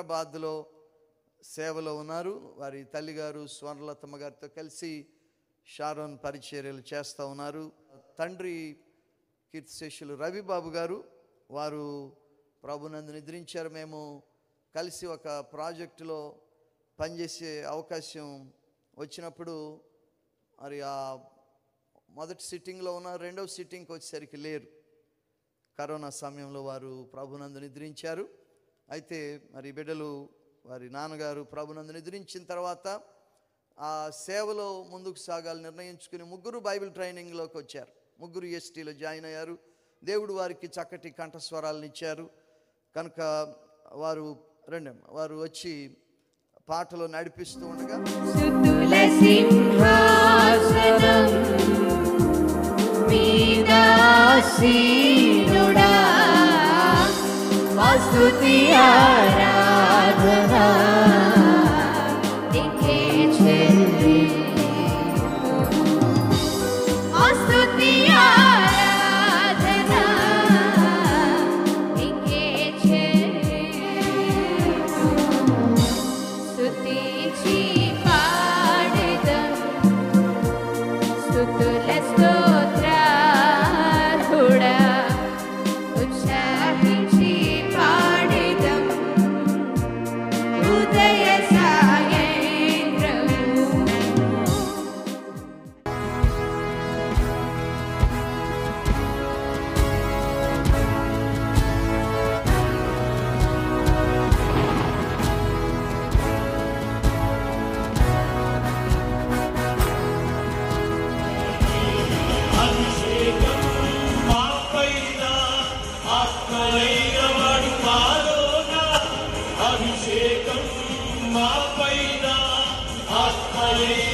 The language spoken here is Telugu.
సికింద్రాబాద్లో సేవలో ఉన్నారు. వారి తల్లిగారు స్వర్ణలతమ్మ గారితో కలిసి షారోన్ పరిచర్యలు చేస్తూ ఉన్నారు. తండ్రి కీర్తిశేషులు రవిబాబు గారు, వారు ప్రభునందు నిద్రించారు. మేము కలిసి ఒక ప్రాజెక్టులో పనిచేసే అవకాశం వచ్చినప్పుడు మరి ఆ మొదటి సిట్టింగ్లో ఉన్న, రెండవ సిట్టింగ్కి వచ్చేసరికి లేరు. కరోనా సమయంలో వారు ప్రభునందు నిద్రించారు. అయితే మరి బిడ్డలు వారి నాన్నగారు ప్రభునందు నిద్రించిన తర్వాత ఆ సేవలో ముందుకు సాగాలని నిర్ణయించుకుని ముగ్గురు బైబిల్ ట్రైనింగ్లోకి వచ్చారు. ముగ్గురు ఎస్టీలో జాయిన్ అయ్యారు. దేవుడు వారికి చక్కటి కంఠస్వరాలను ఇచ్చారు కనుక వారు వచ్చి పాటలో నడిపిస్తూ ఉండగా ఆత్మయైన